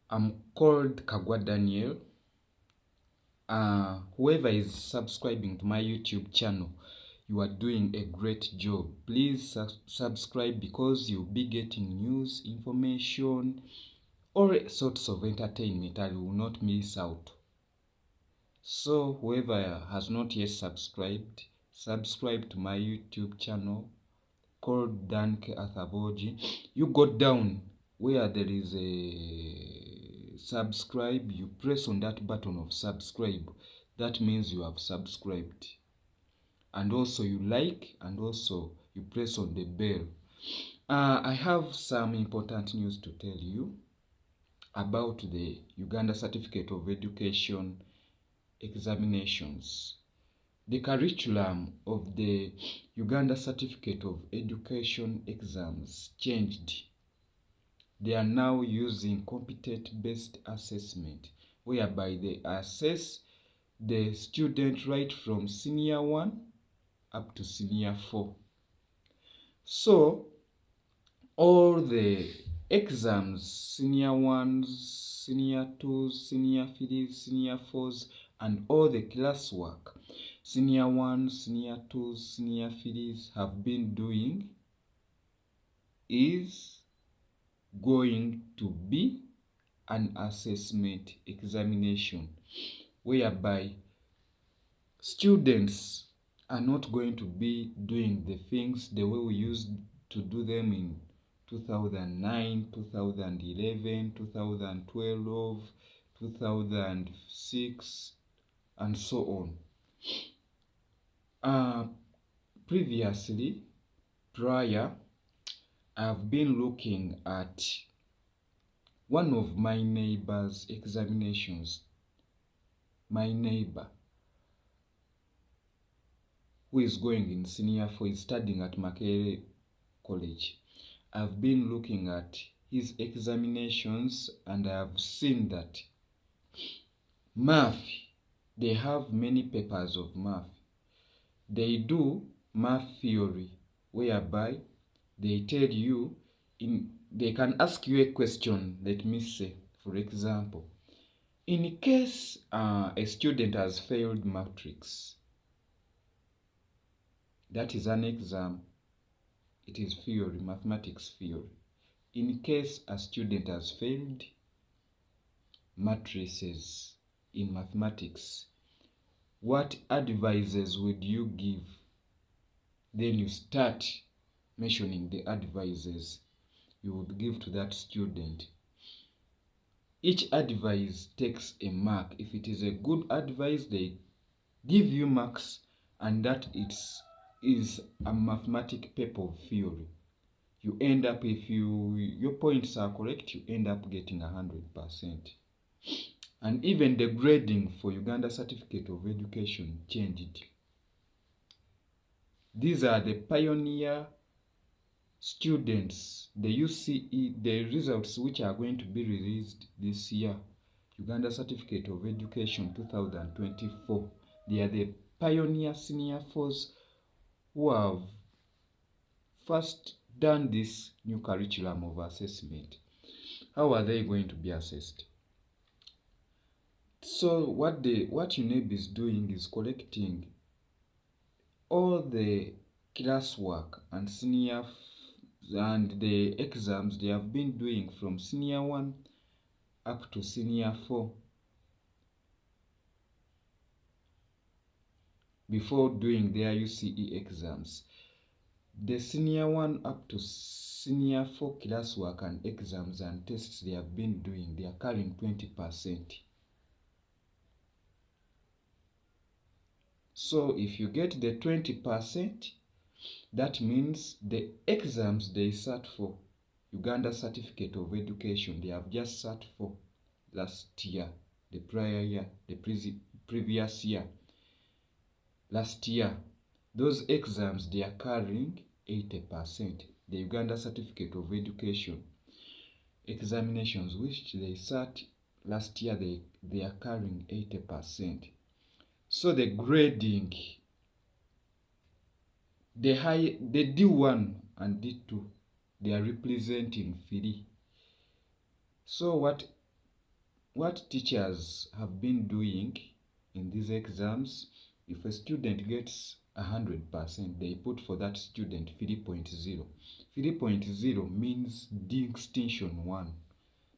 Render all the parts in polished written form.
I'm called Kagwa Daniel. Whoever is subscribing to my YouTube channel, you are doing a great job. Please subscribe because you'll be getting news, information, all sorts of entertainment that you will not miss out. So whoever has not yet subscribed, subscribe to my YouTube channel called DAN.K.ARTHUR. You go down where there is a subscribe, you press on that button of subscribe. That means you have subscribed. And also you like, and also you press on the bell. I have some important news to tell you about the Uganda Certificate of Education examinations. The curriculum of the Uganda Certificate of Education exams changed. They are now using competency-based assessment, whereby they assess the student right from senior 1 up to senior 4. So, all the exams, senior 1s, senior 2s, senior 3s, senior 4s, and all the classwork, senior 1s, senior 2s, senior 3s have been doing is going to be an assessment examination, whereby students are not going to be doing the things the way we used to do them in 2009, 2011, 2012, 2006, and so on. Prior, I've been looking at one of my neighbor's examinations. My neighbor, who is going in senior 4, is studying at Makerere College. I've been looking at his examinations and I have seen that math, they have many papers of math. They do math theory, whereby they tell you, they can ask you a question. Let me say, for example, in case a student has failed matrix, that is an exam. It is theory, mathematics theory. In case a student has failed matrices in mathematics, what advices would you give? Then you start mentioning the advices you would give to that student. Each advice takes a mark. If it is a good advice, they give you marks, and that is a mathematical paper of theory. You end up, if your points are correct, you end up getting 100%. And even the grading for Uganda Certificate of Education changed. These are the pioneer students, the UCE, the results which are going to be released this year, Uganda Certificate of Education 2024. They are the pioneer senior 4s who have first done this new curriculum of assessment. How are they going to be assessed? So what UNEB is doing is collecting all the classwork and and the exams they have been doing from senior 1 up to senior 4 before doing their UCE exams. The senior 1 up to senior 4 classwork and exams and tests they have been doing, they are carrying 20%. So if you get the 20%, that means the exams they sat for, Uganda Certificate of Education, they have just sat for last year, the prior year, the previous year, last year, those exams they are carrying 80%. The Uganda Certificate of Education examinations which they sat last year, they are carrying 80%. So the grading, the D1 and D2, they are representing 3. So what what teachers have been doing in these exams, if a student gets 100%, they put for that student 3.0. 3.0 means distinction 1.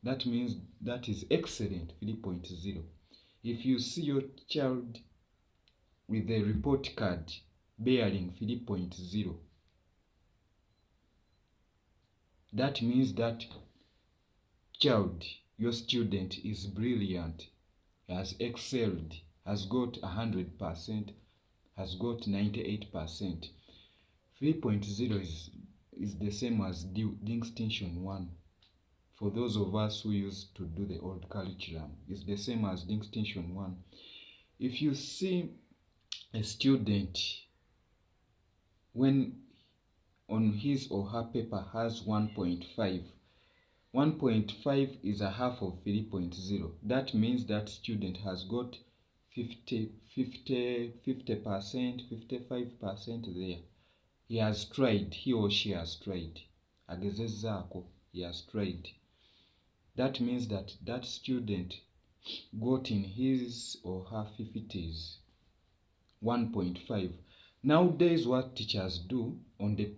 That means that is excellent, 3.0. If you see your child with a report card bearing 3.0, that means that child, your student, is brilliant, has excelled, has got 100%, has got 98%. 3.0 is the same as distinction 1. For those of us who used to do the old curriculum, it's the same as distinction 1. If you see a student when on his or her paper has 1.5, 1.5 is a half of 3.0. That means that student has got 50%, 55% there. He has tried, he or she has tried. Agezezako, he has tried. That means that that student got in his or her 50s 1.5. Nowadays, what teachers do on the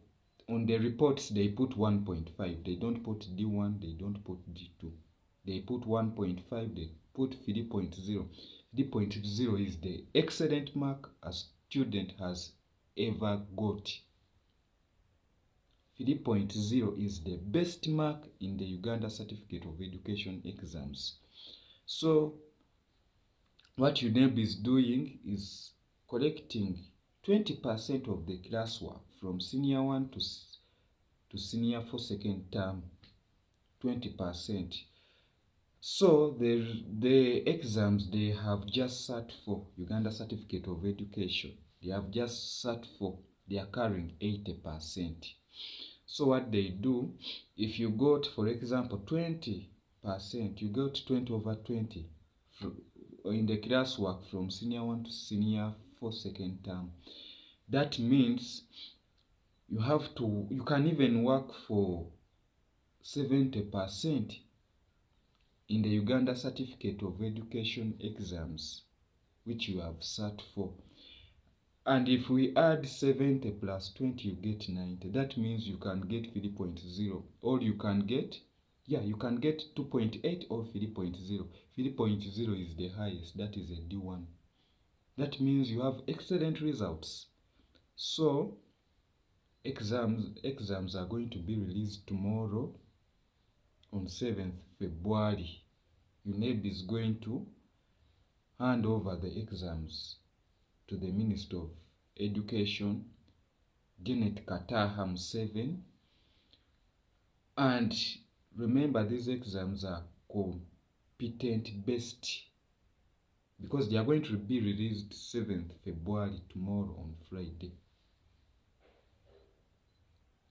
reports, they put 1.5. They don't put D1, they don't put D2. They put 1.5, they put 3.0. 3.0 is the excellent mark a student has ever got. 3.0 is the best mark in the Uganda Certificate of Education exams. So, what UNEB is doing is collecting 20% of the classwork from senior 1 to senior 4 second term. 20%. So the exams they have just sat for Uganda Certificate of Education, they have just sat for, they are carrying 80%. So what they do, if you got, for example, 20%, you got 20 over 20 in the classwork from senior 1 to senior 4 second term. That means you can even work for 70% in the Uganda Certificate of Education exams, which you have sat for. And if we add 70 plus 20, you get 90. That means you can get 3.0. Or you can get, you can get 2.8 or 3.0. 3.0 is the highest. That is a D1. That means you have excellent results. So, exams are going to be released tomorrow on 7th February. UNEB is going to hand over the exams to the Minister of Education, D.A.N.K.ARTHUR 7. And remember, these exams are competent based because they are going to be released 7th February, tomorrow on Friday.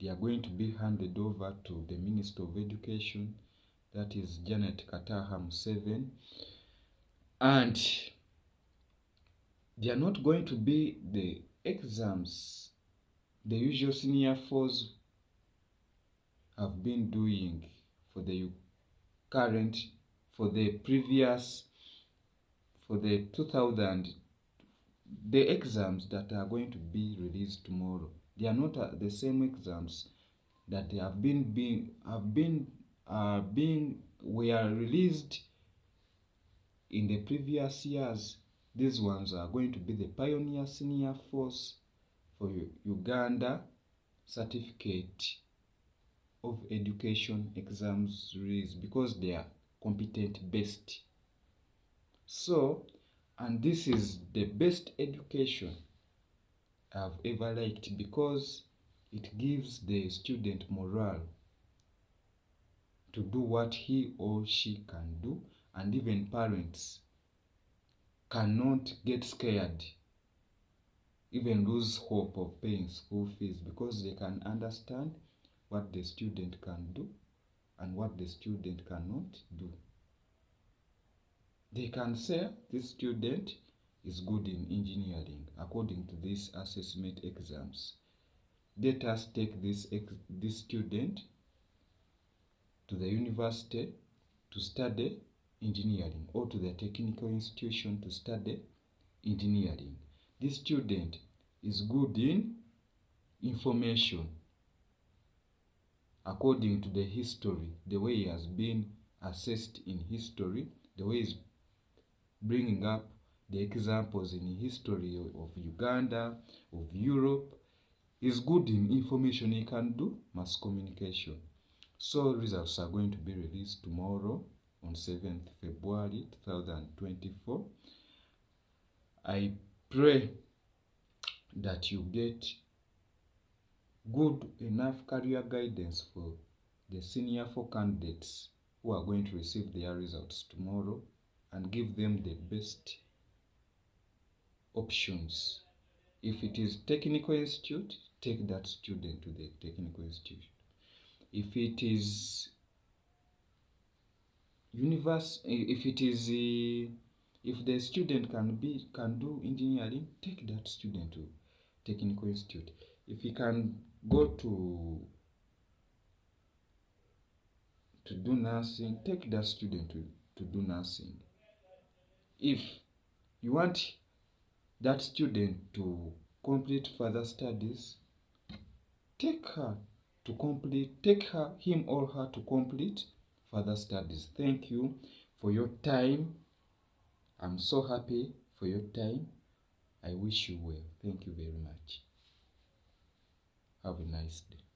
They are going to be handed over to the Minister of Education, that is D.A.N.K.ARTHUR 7. And they are not going to be the exams the usual senior 4s have been doing for the current, for the previous, for the 2000, the exams that are going to be released tomorrow. They are not the same exams that they were released in the previous years. These ones are going to be the Pioneer Senior 4s for Uganda Certificate of Education exams released because they are competent based. So, and this is the best education I've ever liked because it gives the student morale to do what he or she can do, and even parents cannot get scared, even lose hope of paying school fees, because they can understand what the student can do and what the student cannot do. They can say this student is good in engineering according to these assessment exams. Let us take this student to the university to study engineering or to the technical institution to study engineering. This student is good in information according to the history, the way he has been assessed in history, the way he's bringing up the examples in history of Uganda, of Europe. Is good in information. He can do mass communication. So results are going to be released tomorrow on 7th February 2024. I pray that you get good enough career guidance for the senior 4 candidates who are going to receive their results tomorrow, and give them the best options. If it is technical institute, take that student to the technical institute. If it is if the student can do engineering, take that student to technical institute. If he can go to do nursing, take that student to do nursing. If you want that student to complete further studies, take him or her to complete further studies. Thank you for your time. I'm so happy for your time. I wish you well. Thank you very much. Have a nice day.